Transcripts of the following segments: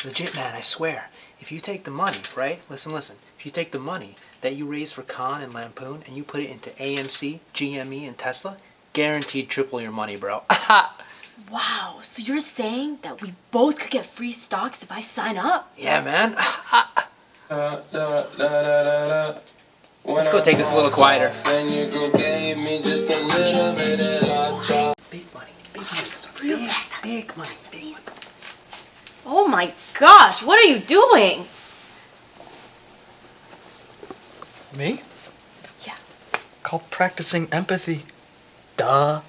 Legit, man, I swear. If you take the money, right? Listen. If you take the money that you raised for Khan and Lampoon and you put it into AMC, GME, and Tesla, guaranteed triple your money, bro. Wow, so you're saying that we both could get free stocks if I sign up? Yeah, man. Let's go take this a little quieter. Big money. Big money. Oh my gosh, what are you doing? Me? Yeah. It's called practicing empathy. Duh.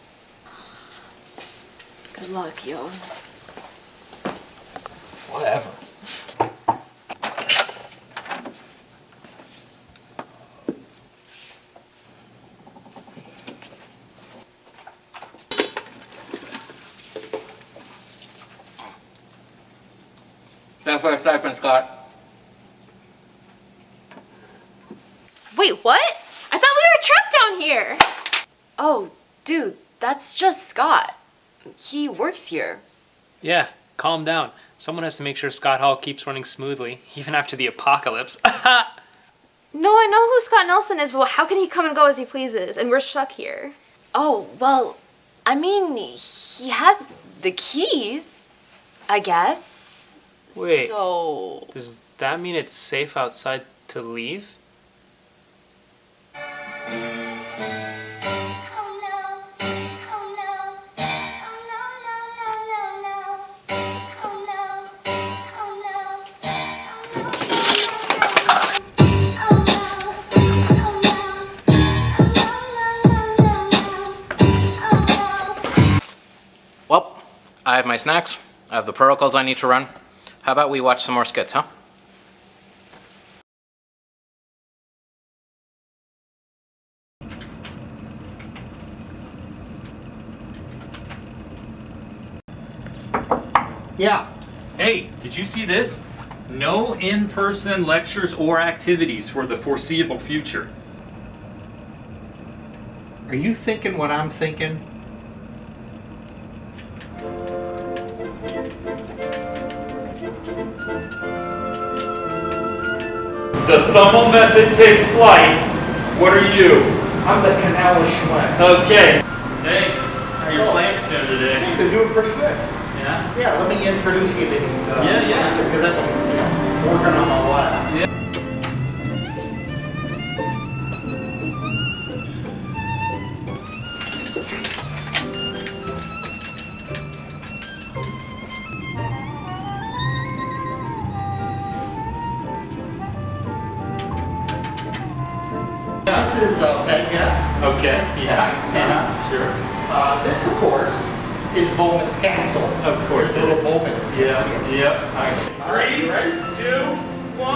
Good luck, yo. Whatever. Thanks for a stipend, Scott. Wait, what? I thought we were trapped down here. Oh, dude, that's just Scott. He works here. Yeah, calm down. Someone has to make sure Scott Hall keeps running smoothly, even after the apocalypse. No, I know who Scott Nelson is, but how can he come and go as he pleases? And we're stuck here. Oh, well, I mean, he has the keys, I guess. Wait. So... Does that mean it's safe outside to leave? Well, I have my snacks. I have the protocols I need to run. How about we watch some more skits, huh? Yeah. Hey, did you see this? No in-person lectures or activities for the foreseeable future. Are you thinking what I'm thinking? The Thummel method takes flight. What are you? I'm the Canal Schleck. Okay. Hey, how are your plants doing today? They're doing pretty good. Yeah? Yeah, let me introduce you to these. Yeah. Because I've been working on a while. Yeah. This is Jeff. Okay. Yeah. Nice. Yeah. Sure. This, of course, is Bowman's Capsule. Of course. There's a little Bowman. Yeah. Yep. All right, 3, you ready? 2, 1.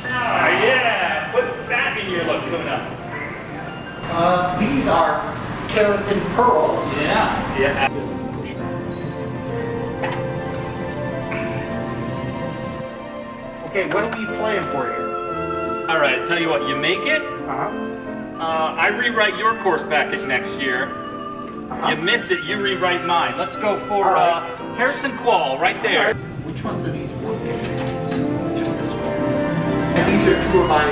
Ah, yeah. Put that in your lacuna. These are keratin pearls. Yeah. Yeah. Okay, what are we playing for here? All right. Tell you what. You make it. I rewrite your course packet next year. You miss it, you rewrite mine. Let's go for Harrison Quall, right there. Which ones are these? Just this one. And these are two of my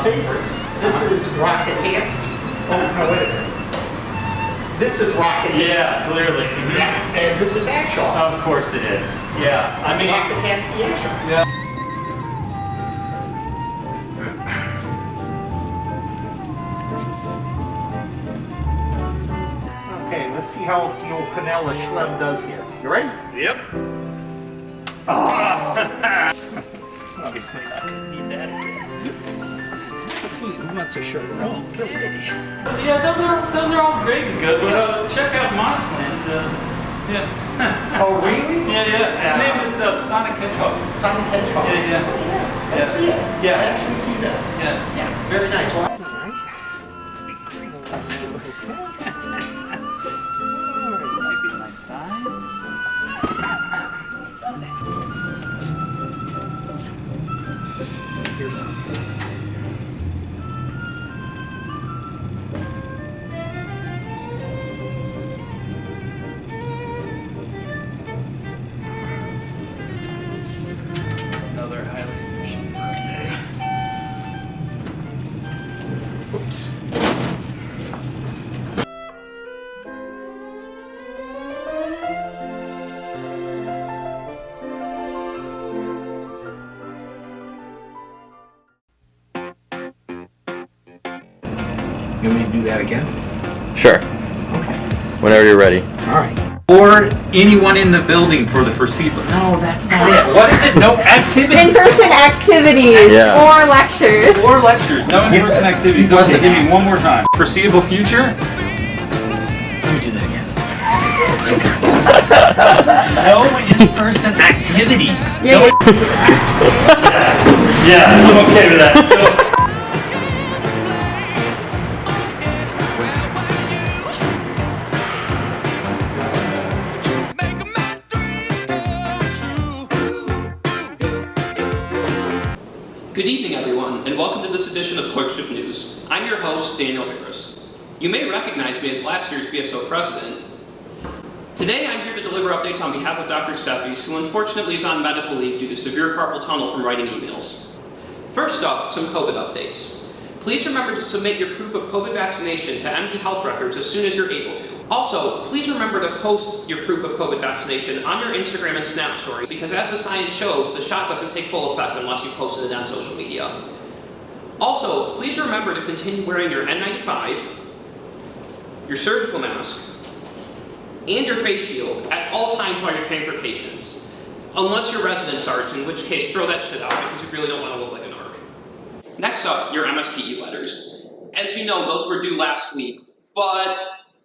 favorites. This is Rocketansky. Oh, no, wait a minute. This is Rocketansky. Yeah, clearly. Mhm. Yeah, and this is Ashaw. Of course it is. Yeah, I mean... Rocketansky Ashaw. Yeah. Okay, let's see how the old Canella Schlem does here. You ready? Yep. Obviously not gonna need that again. Let's see, who wants a shirt? Okay. Yeah, those are all great and good, but check out my plant. Yeah. Oh, really? Yeah. His name is Sonic Hedgehog. Sonic Hedgehog. Yeah. I see it. Yeah. I actually see that. Yeah. Yeah, very nice. Well, that's This might be a nice size. here's some. You want me to do that again? Sure. Okay. Whenever you're ready. All right. Or anyone in the building for the foreseeable. No, that's not it. What is it? No activity. In-person activities Yeah. or lectures. Or lectures. No in-person activities. Okay, give me one more time. Foreseeable future? Let me do that again. No in-person activities. Yeah, Yeah, I'm okay with that. So, Good evening, everyone, and welcome to this edition of Clerkship News. I'm your host, Daniel Harris. You may recognize me as last year's BSO president. Today, I'm here to deliver updates on behalf of Dr. Steffies, who unfortunately is on medical leave due to severe carpal tunnel from writing emails. First up, some COVID updates. Please remember to submit your proof of COVID vaccination to MD Health Records as soon as you're able to. Also, please remember to post your proof of COVID vaccination on your Instagram and Snap story, because as the science shows, the shot doesn't take full effect unless you posted it on social media. Also, please remember to continue wearing your N95, your surgical mask, and your face shield at all times while you're caring for patients. Unless you're resident sarge, in which case throw that shit out because you really don't want to look like an arc. Next up, your MSPE letters. As you know, those were due last week, but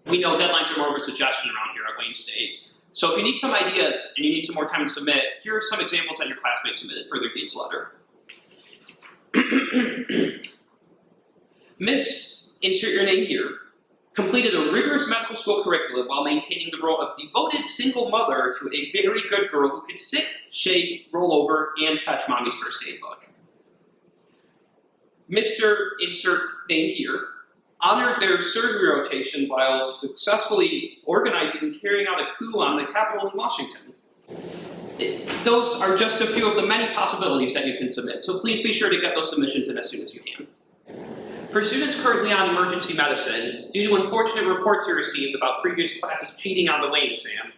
we know deadlines are more of a suggestion around here at Wayne State. So if you need some ideas and you need some more time to submit, here are some examples that your classmates submitted for their dean's letter. Miss, insert your name here, completed a rigorous medical school curriculum while maintaining the role of devoted single mother to a very good girl who could sit, shake, roll over, and fetch mommy's first aid book. Mr. Insert name here honored their surgery rotation while successfully organizing and carrying out a coup on the Capitol in Washington. Those are just a few of the many possibilities that you can submit, so please be sure to get those submissions in as soon as you can. For students currently on emergency medicine, due to unfortunate reports we received about previous classes cheating on the Wayne exam,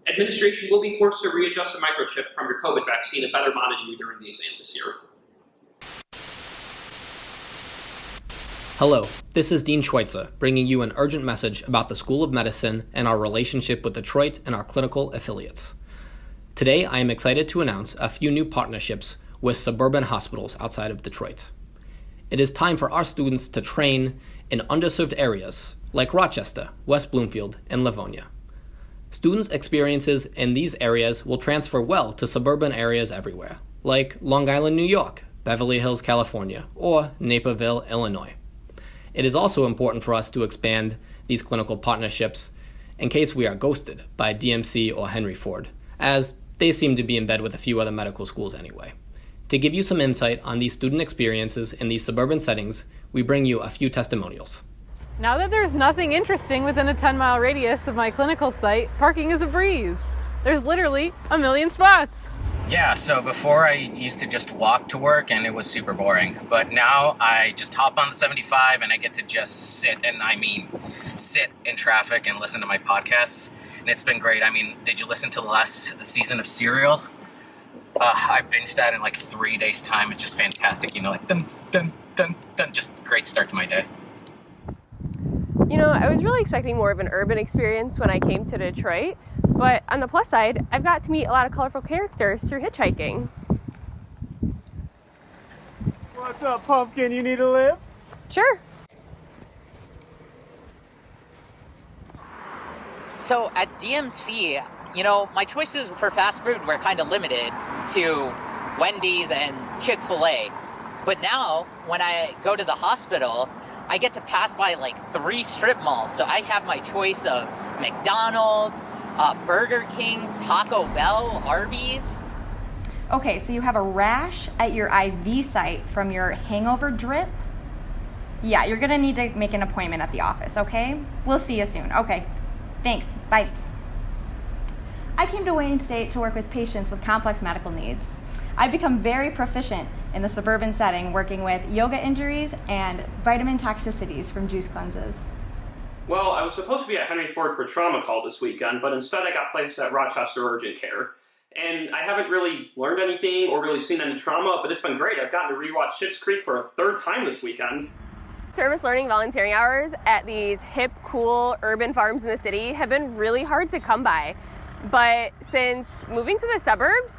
administration will be forced to readjust the microchip from your COVID vaccine to better monitor you during the exam this year. Hello, this is Dean Schweitzer, bringing you an urgent message about the School of Medicine and our relationship with Detroit and our clinical affiliates. Today, I am excited to announce a few new partnerships with Suburban hospitals outside of Detroit. It is time for our students to train in underserved areas like Rochester, West Bloomfield, and Livonia. Students' experiences in these areas will transfer well to suburban areas everywhere, like Long Island, New York, Beverly Hills, California, or Naperville, Illinois. It is also important for us to expand these clinical partnerships in case we are ghosted by DMC or Henry Ford, as they seem to be in bed with a few other medical schools anyway. To give you some insight on these student experiences in these suburban settings, we bring you a few testimonials. Now that there's nothing interesting within a 10-mile radius of my clinical site, parking is a breeze. There's literally a million spots. Yeah, so before I used to just walk to work and it was super boring. But now I just hop on the 75 and I get to just sit in traffic and listen to my podcasts. And it's been great. I mean, did you listen to the last season of Serial? I binged that in like 3 days' time. It's just fantastic. You know, like dun, dun, dun, dun. Just great start to my day. You know, I was really expecting more of an urban experience when I came to Detroit, but on the plus side, I've got to meet a lot of colorful characters through hitchhiking. What's up, Pumpkin? You need a lift? Sure. So at DMC, you know, my choices for fast food were kind of limited to Wendy's and Chick-fil-A. But now, when I go to the hospital, I get to pass by like 3 strip malls. So I have my choice of McDonald's, Burger King, Taco Bell, Arby's. Okay, so you have a rash at your IV site from your hangover drip? Yeah, you're gonna need to make an appointment at the office, okay? We'll see you soon. Okay, thanks, bye. I came to Wayne State to work with patients with complex medical needs. I've become very proficient in the suburban setting, working with yoga injuries and vitamin toxicities from juice cleanses. Well, I was supposed to be at Henry Ford for trauma call this weekend, but instead I got placed at Rochester Urgent Care. And I haven't really learned anything or really seen any trauma, but it's been great. I've gotten to rewatch Schitt's Creek for a 3rd time this weekend. Service learning volunteering hours at these hip, cool urban farms in the city have been really hard to come by. But since moving to the suburbs,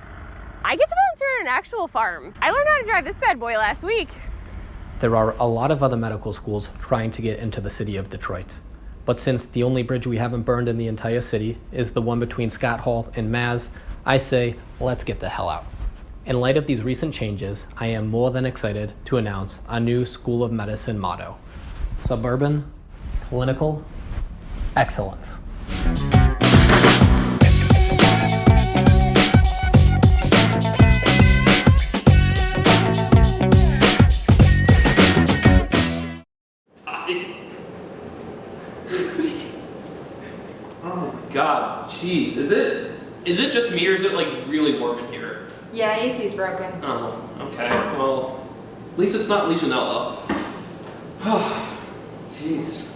I get to volunteer at an actual farm. I learned how to drive this bad boy last week. There are a lot of other medical schools trying to get into the city of Detroit. But since the only bridge we haven't burned in the entire city is the one between Scott Hall and Maz, I say, let's get the hell out. In light of these recent changes, I am more than excited to announce a new School of Medicine motto: Suburban, Clinical, Excellence. Oh my god, jeez, is it just me or is it like really warm in here? Yeah, AC's broken. Oh, okay, well, at least it's not Legionella. Oh, jeez.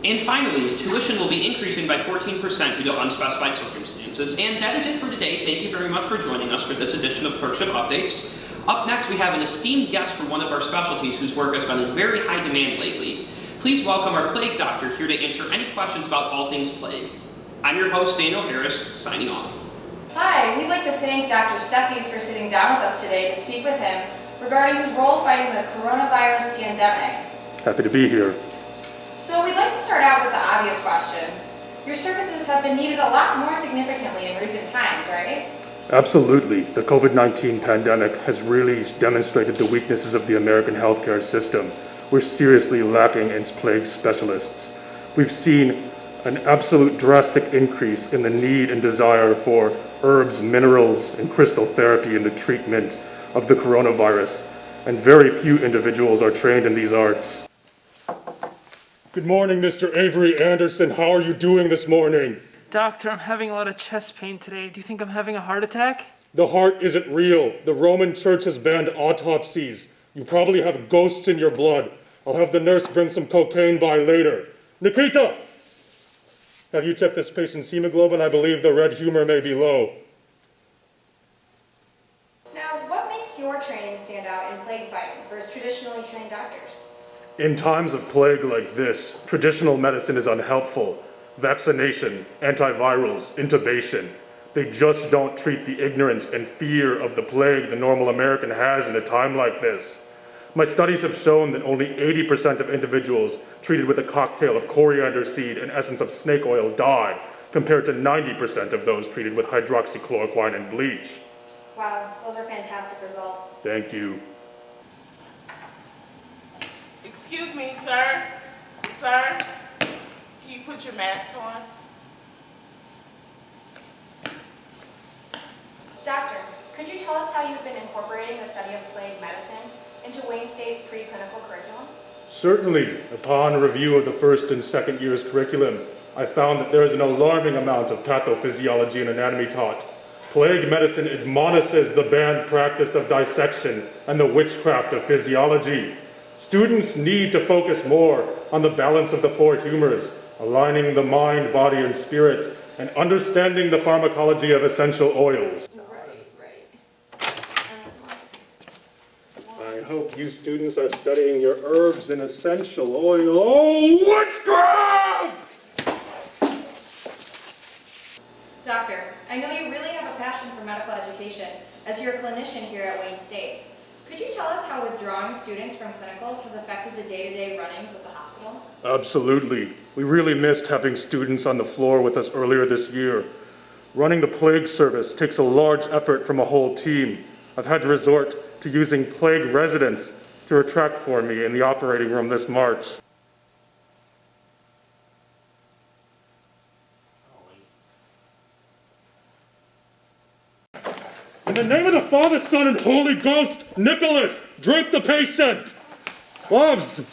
And finally, tuition will be increasing by 14% due to unspecified circumstances. And that is it for today. Thank you very much for joining us for this edition of Clerkship Updates. Up next, we have an esteemed guest from one of our specialties whose work has been in very high demand lately. Please welcome our plague doctor here to answer any questions about all things plague. I'm your host, Daniel Harris, signing off. Hi, we'd like to thank Dr. Steffies for sitting down with us today to speak with him regarding his role fighting the coronavirus pandemic. Happy to be here. So we'd like to start out with the obvious question. Your services have been needed a lot more significantly in recent times, right? Absolutely. The COVID-19 pandemic has really demonstrated the weaknesses of the American healthcare system. We're seriously lacking in plague specialists. We've seen an absolute drastic increase in the need and desire for herbs, minerals, and crystal therapy in the treatment of the coronavirus, and very few individuals are trained in these arts. Good morning, Mr. Avery Anderson. How are you doing this morning? Doctor, I'm having a lot of chest pain today. Do you think I'm having a heart attack? The heart isn't real. The Roman Church has banned autopsies. You probably have ghosts in your blood. I'll have the nurse bring some cocaine by later. Nikita! Have you checked this patient's hemoglobin? I believe the red humor may be low. Now, what makes your training stand out in plague fighting versus traditionally trained doctors? In times of plague like this, traditional medicine is unhelpful. Vaccination, antivirals, intubation. They just don't treat the ignorance and fear of the plague the normal American has in a time like this. My studies have shown that only 80% of individuals treated with a cocktail of coriander seed and essence of snake oil die, compared to 90% of those treated with hydroxychloroquine and bleach. Wow, those are fantastic results. Thank you. Excuse me, sir. Sir, can you put your mask on? Doctor, could you tell us how you've been incorporating the study of plague medicine into Wayne State's pre-clinical curriculum? Certainly. Upon review of the first and second year's curriculum, I found that there is an alarming amount of pathophysiology and anatomy taught. Plague medicine admonishes the banned practice of dissection and the witchcraft of physiology. Students need to focus more on the balance of the four humors, aligning the mind, body, and spirit, and understanding the pharmacology of essential oils. I hope you students are studying your herbs and essential oil. Oh, witchcraft! Doctor, I know you really have a passion for medical education as you're a clinician here at Wayne State. Could you tell us how withdrawing students from clinicals has affected the day-to-day runnings of the hospital? Absolutely. We really missed having students on the floor with us earlier this year. Running the plague service takes a large effort from a whole team. I've had to resort to using plague residents to retract for me in the operating room this March. In the name of the Father, Son, and Holy Ghost, Nicholas, drape the patient! Bobs!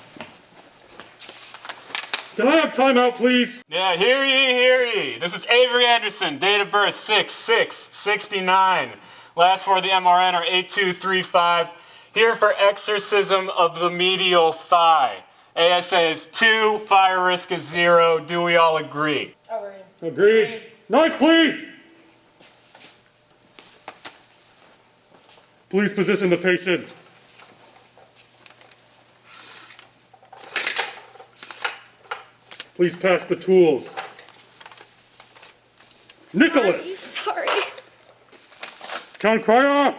Can I have time out, please? Yeah, hear ye, hear ye. This is Avery Anderson, date of birth 6/6/69. Last four of the MRN are 8235. Here for exorcism of the medial thigh. ASA is 2, fire risk is 0. Do we all agree? Agreed. Knife, please! Please position the patient. Please pass the tools. Nicholas! Sorry. Count Cryer!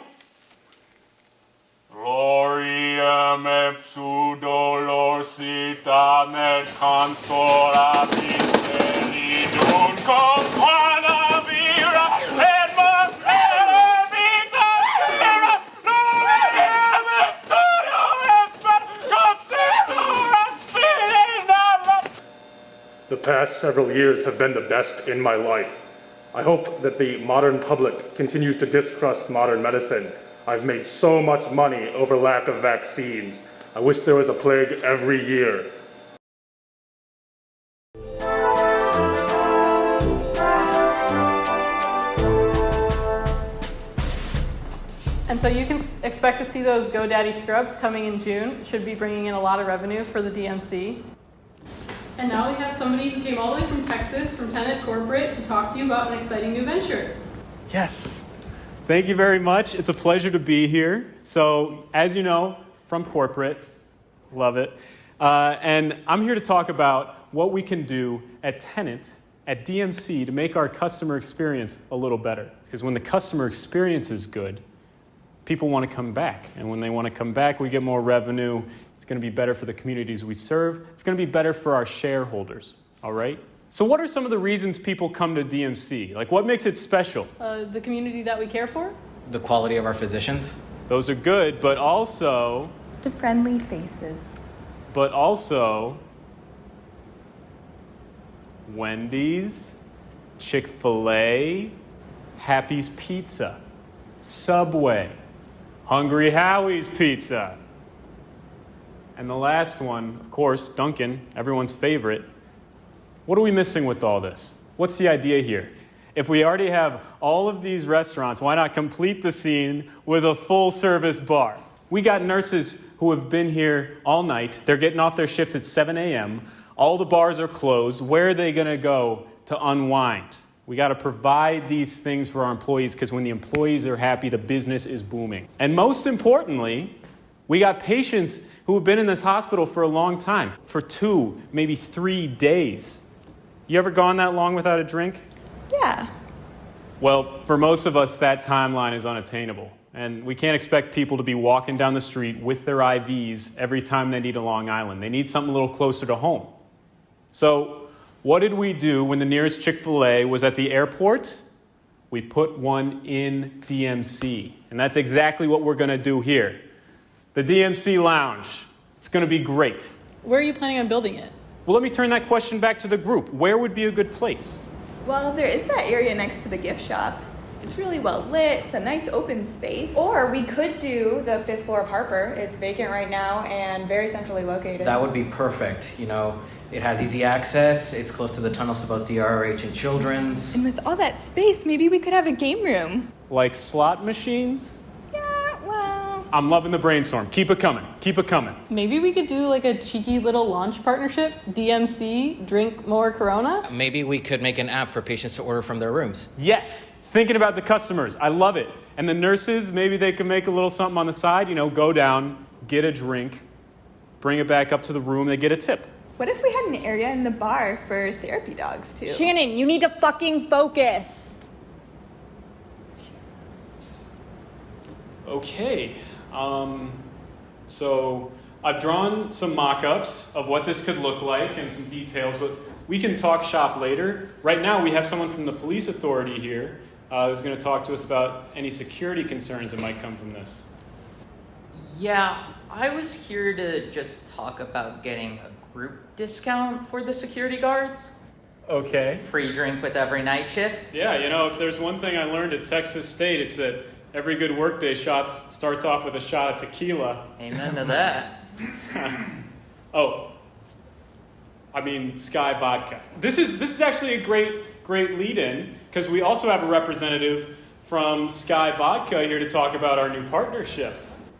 Gloriam ipsu dolosita med constora pistellidum compada vira et mostera vita sera gloriam estudio espet consitura spirina. The past several years have been the best in my life. I hope that the modern public continues to distrust modern medicine. I've made so much money over lack of vaccines. I wish there was a plague every year. And so you can expect to see those GoDaddy scrubs coming in June. Should be bringing in a lot of revenue for the DMC. And now we have somebody who came all the way from Texas, from Tenet Corporate, to talk to you about an exciting new venture. Yes. Thank you very much. It's a pleasure to be here. So, as you know, from corporate, love it. And I'm here to talk about what we can do at Tenet, at DMC, to make our customer experience a little better. Because when the customer experience is good, people want to come back. And when they want to come back, we get more revenue. It's going to be better for the communities we serve. It's going to be better for our shareholders, all right? So what are some of the reasons people come to DMC? Like, what makes it special? The community that we care for. The quality of our physicians. Those are good, but also... the friendly faces. But also... Wendy's, Chick-fil-A, Happy's Pizza, Subway, Hungry Howie's Pizza. And the last one, of course, Dunkin', everyone's favorite. What are we missing with all this? What's the idea here? If we already have all of these restaurants, why not complete the scene with a full-service bar? We got nurses who have been here all night. They're getting off their shifts at 7 a.m. All the bars are closed. Where are they going to go to unwind? We got to provide these things for our employees because when the employees are happy, the business is booming. And most importantly, we got patients who have been in this hospital for a long time, for 2, maybe 3 days. You ever gone that long without a drink? Yeah. Well, for most of us, that timeline is unattainable. And we can't expect people to be walking down the street with their IVs every time they need a Long Island. They need something a little closer to home. So what did we do when the nearest Chick-fil-A was at the airport? We put one in DMC. And that's exactly what we're going to do here. The DMC Lounge. It's going to be great. Where are you planning on building it? Well, let me turn that question back to the group. Where would be a good place? Well, there is that area next to the gift shop. It's really well lit. It's a nice open space. Or we could do the 5th floor of Harper. It's vacant right now and very centrally located. That would be perfect. You know, it has easy access. It's close to the tunnels about DRH and Children's. And with all that space, maybe we could have a game room. Like slot machines? Yeah, well... I'm loving the brainstorm. Keep it coming. Keep it coming. Maybe we could do like a cheeky little launch partnership. DMC, drink more Corona. Maybe we could make an app for patients to order from their rooms. Yes. Thinking about the customers. I love it. And the nurses, maybe they can make a little something on the side. You know, go down, get a drink, bring it back up to the room, they get a tip. What if we had an area in the bar for therapy dogs, too? Shannon, you need to fucking focus. Okay. So I've drawn some mock-ups of what this could look like and some details, but we can talk shop later. Right now, we have someone from the police authority here who's going to talk to us about any security concerns that might come from this. Yeah, I was here to just talk about getting a group discount for the security guards. Okay. Free drink with every night shift. Yeah, you know, if there's one thing I learned at Texas State, it's that every good workday shot starts off with a shot of tequila. Amen to that. Sky Vodka. This is actually a great lead-in because we also have a representative from Sky Vodka here to talk about our new partnership.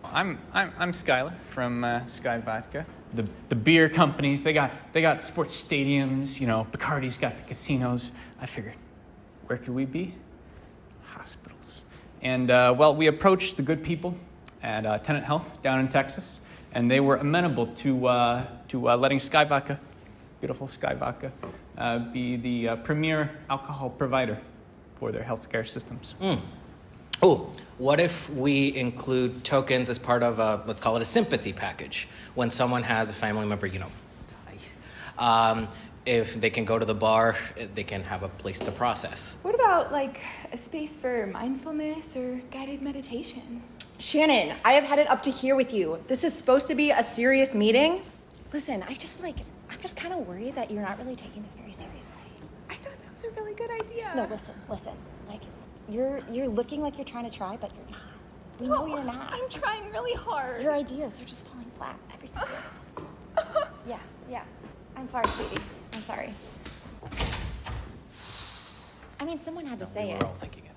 I'm Skylar from Sky Vodka. The beer companies, they got sports stadiums, you know, Bacardi's got the casinos. I figured, where could we be? Hospitals. And we approached the good people at Tenet Health down in Texas, and they were amenable to letting Sky Vodka beautiful Sky Vodka, be the premier alcohol provider for their healthcare systems. Oh, what if we include tokens as part of let's call it a sympathy package? When someone has a family member, die. If they can go to the bar, they can have a place to process. What about like a space for mindfulness or guided meditation? Shannon, I have had it up to here with you. This is supposed to be a serious meeting. Listen, I'm just kind of worried that you're not really taking this very seriously. I thought that was a really good idea. No, listen. Like, you're looking like you're trying to try, but you're not. We know you're not. I'm trying really hard. Your ideas, they're just falling flat every single day. Yeah. I'm sorry, sweetie. I'm sorry. I mean, someone had to say it. We were all thinking it.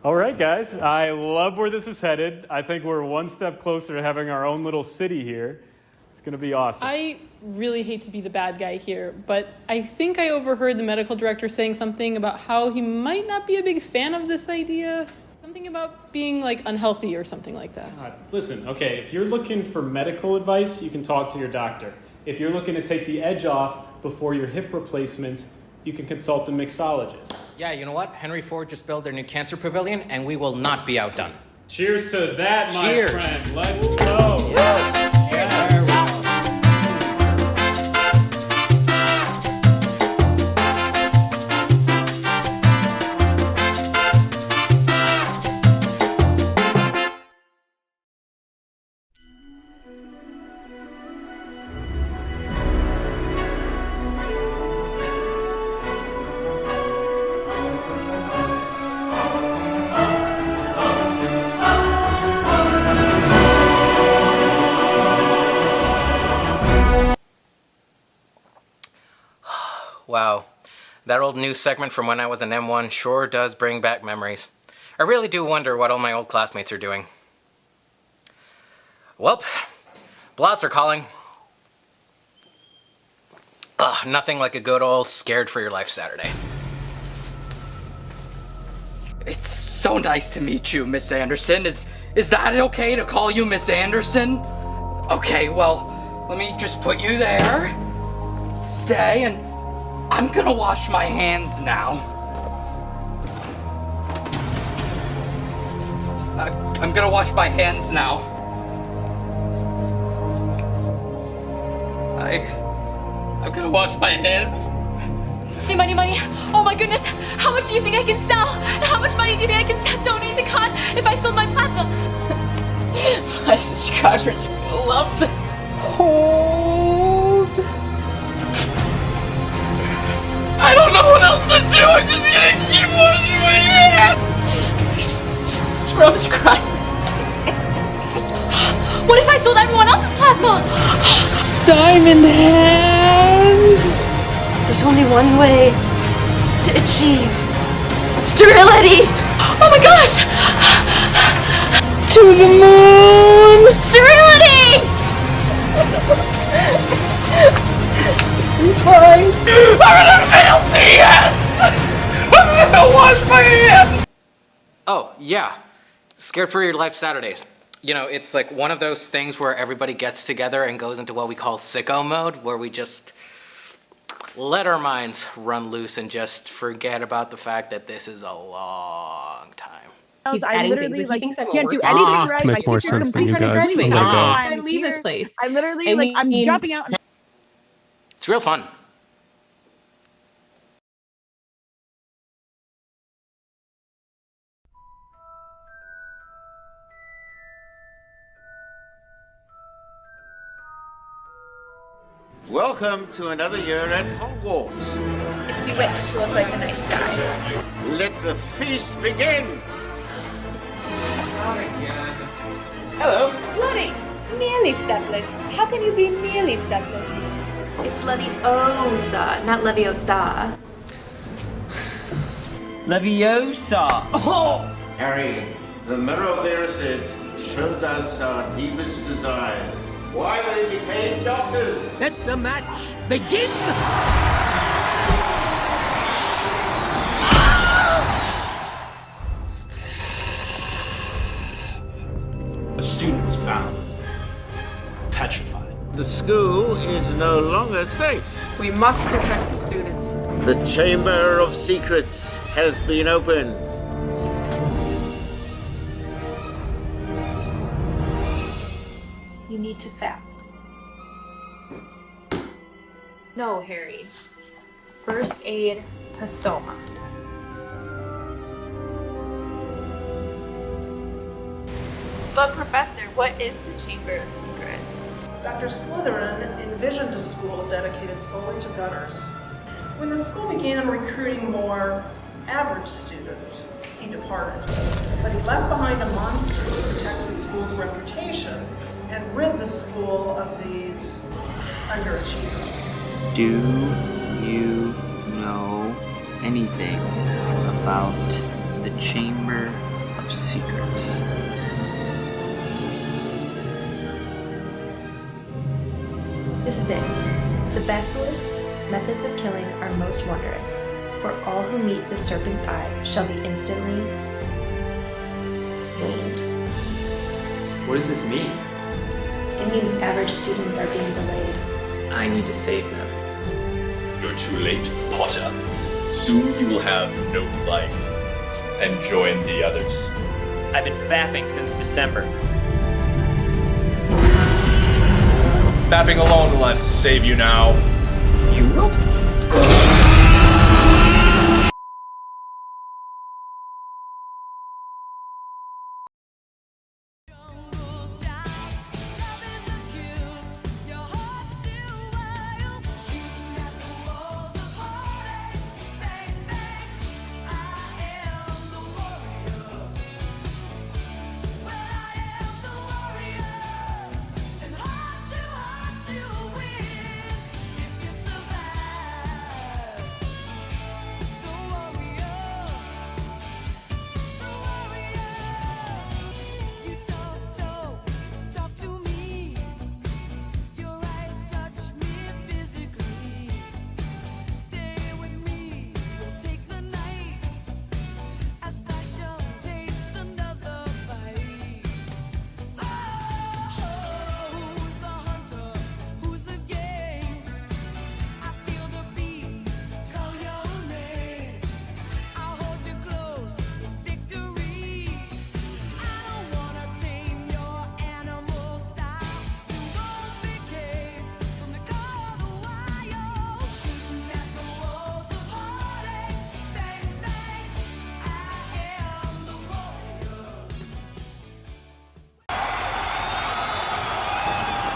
All right, guys, I love where this is headed. I think we're one step closer to having our own little city here. It's going to be awesome. I really hate to be the bad guy here, but I think I overheard the medical director saying something about how he might not be a big fan of this idea. Something about being like unhealthy or something like that. Listen, okay, if you're looking for medical advice, you can talk to your doctor. If you're looking to take the edge off before your hip replacement, you can consult the mixologist. Yeah, you know what? Henry Ford just built their new cancer pavilion, and we will not be outdone. Cheers to that, my Cheers. friend. Let's go. Yeah. Wow, that old news segment from when I was an M1 sure does bring back memories. I really do wonder what all my old classmates are doing. Welp, blots are calling. Nothing like a good old scared for your life Saturday. It's so nice to meet you, Miss Anderson. Is that okay to call you Miss Anderson? Okay, well, let me just put you there. Stay, and I'm gonna wash my hands now. I'm gonna wash my hands now. I'm gonna wash my hands. Money. Oh my goodness. How much do you think I can sell? How much money do you think I can donate to Con if I sold my plasma? My subscribers are gonna love this. Hold. I don't know what else to do. I'm just gonna keep washing my hands. Scrub's crying. What if I sold everyone else's plasma? Diamond hands. There's only one way to achieve sterility. Oh my gosh! To the moon. Sterility! Fine. I'm gonna fail CS. I'm gonna wash my hands. Oh, yeah. Scared for your life Saturdays. You know, it's like one of those things where everybody gets together and goes into what we call sicko mode, where we just let our minds run loose and just forget about the fact that this is a long time. I literally can't do anything right. Make more sense than you guys. I'm gonna go. Leave this place. I'm literally I'm dropping out. It's real fun. Welcome to another year at Hogwarts. It's bewitched to look like the night sky. Let the feast begin. Hello. Bloody, nearly stepless. How can you be nearly stepless? It's Leviosa, not Leviosa. Leviosa. Oh! Harry, the mirror of Erised shows us our deepest desires. Why they became doctors. Let the match begin! A student was found, petrified. the school is no longer safe. We must protect the students. The Chamber of Secrets has been opened. You need to fap. No, Harry. First aid pathoma. But Professor, what is the Chamber of Secrets? Dr. Slytherin envisioned a school dedicated solely to gunners. When the school began recruiting more average students, he departed. But he left behind a monster to protect the school's reputation and rid the school of these underachievers. Do you know anything about the Chamber of Secrets? This is it. The basilisk's methods of killing are most wondrous. For all who meet the serpent's eye shall be instantly weaned. What does this mean? It means average students are being delayed. I need to save them. You're too late, Potter. Soon you will have no life and join the others. I've been fapping since December. Fapping alone will not save you now. You will?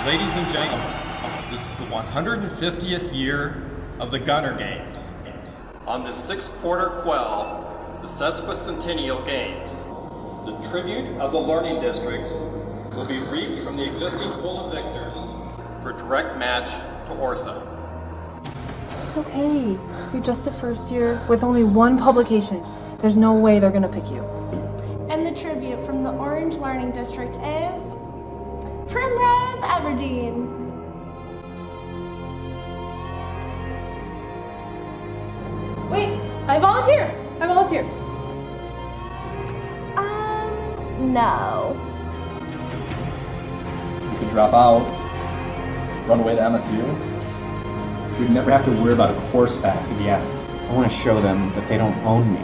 Ladies and gentlemen, this is the 150th year of the Gunner Games. On this six-quarter quell, the Sesquicentennial Games, the tribute of the learning districts will be reaped from the existing pool of victors for direct match to Ortho. It's okay. You're just a first year with only one publication. There's no way they're gonna pick you. And the tribute from the Orange Learning District is Primrose Aberdeen. Wait, I volunteer. No. You could drop out, run away to MSU. We'd never have to worry about a course back again. I want to show them that they don't own me.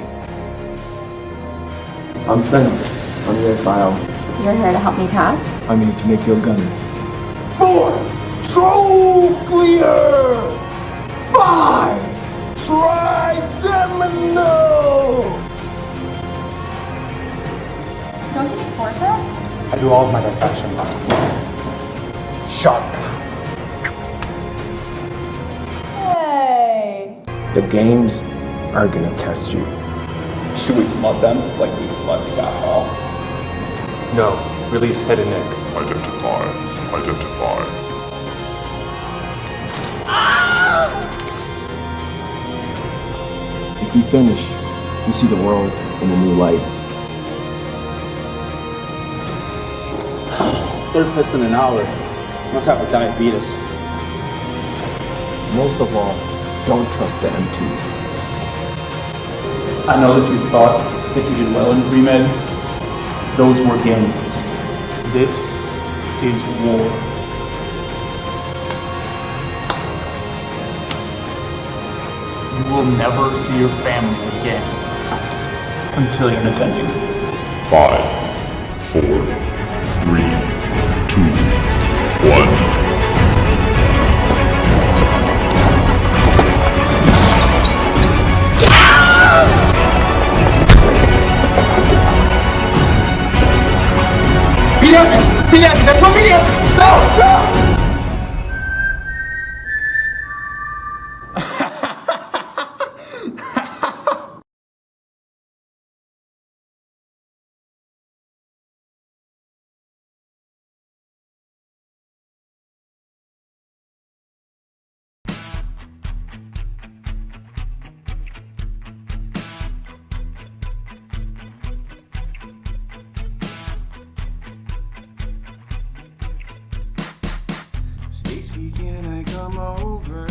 I'm sent on your file. You're here to help me pass? I'm here to make you a gunner. 4. Troglear! 5. Trigeminal! Don't you need forceps? I do all of my dissections. Sharp. Hey. The games are gonna test you. Should we flood them like we flood Scott Hall? No. Release head and neck. Identify. If you finish, you see the world in a new light. Third piss in an hour. Must have a diabetes. Most of all, don't trust the M2s. I know that you thought that you did well in pre-med. Those were games. This is war. you will never see your family again until you're attending. 5, 4, 3, 2, 1. Pediatrics! Pediatrics! I'm from pediatrics! No! No! Stacy, can I come over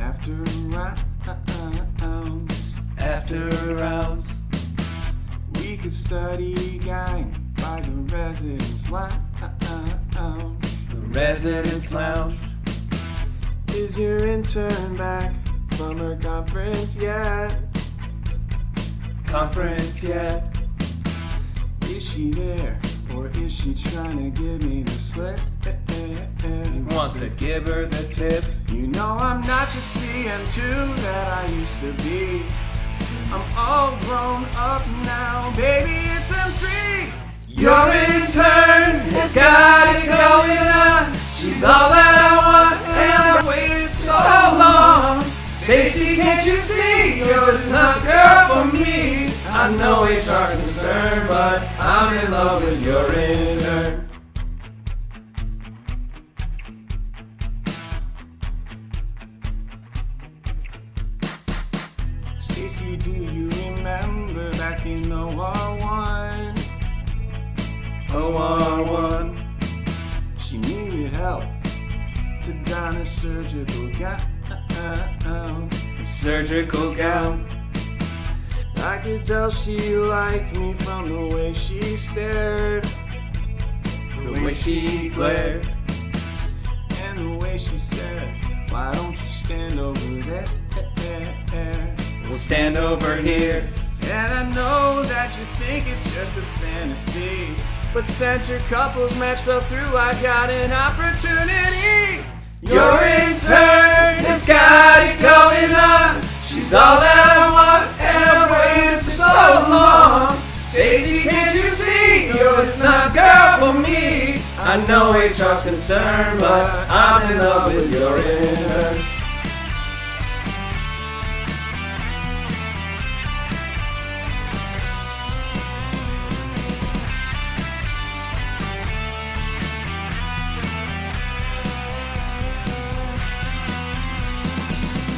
after rounds? After rounds, we could study gang by the residence lounge. The residence lounge. Is your intern back from her conference yet? Conference yet? Is she there? Or is she trying to give me the slip? He wants to give her the tip. You know I'm not just CM2 that I used to be. I'm all grown up now, baby, it's M3. Your intern has got it going on. She's all that I want, and I've waited so long. Stacy, can't you see you're just not girl for me? I know HR's concerned, but I'm in love with your intern. Stacy, do you remember back in OR1? OR1, she needed help to don her surgical gown. Her surgical gown. I could tell she liked me from the way she stared, the way she glared, and the way she said, why don't you stand over there? We'll stand over here. And I know that you think it's just a fantasy, but since your couples match fell through, I got an opportunity. Your intern has got it going on. She's all that I want, and I've waited for so long. Stacy, can't you see you're just not girl for me? I know HR's concerned, but I'm in love with your intern.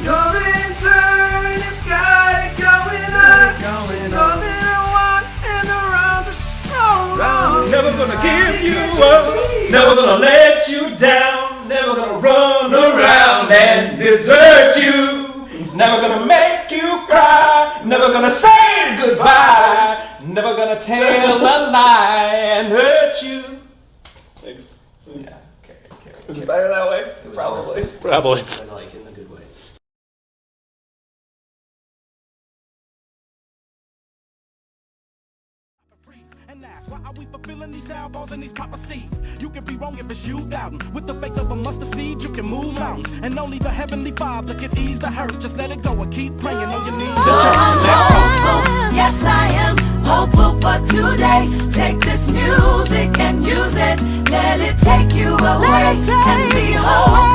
Your intern has got it going on. Just all that I want, and the rounds are so long. Never gonna give you up, never gonna let you down, never gonna run around and desert you, never gonna make you cry, never gonna say goodbye, never gonna tell a lie and hurt you. Thanks. Yeah. Okay. Is it better that way? Probably. Probably. Like in a good way. And that's why are we fulfilling these downfalls and these prophecies? You can be wrong if it's you doubting. With the faith of a mustard seed, you can move mountains. And only the Heavenly Father can ease the hurt. Just let it go and keep praying on your knees. Yes, I am hopeful for today. Take this music and use it. Let it take you away and be whole.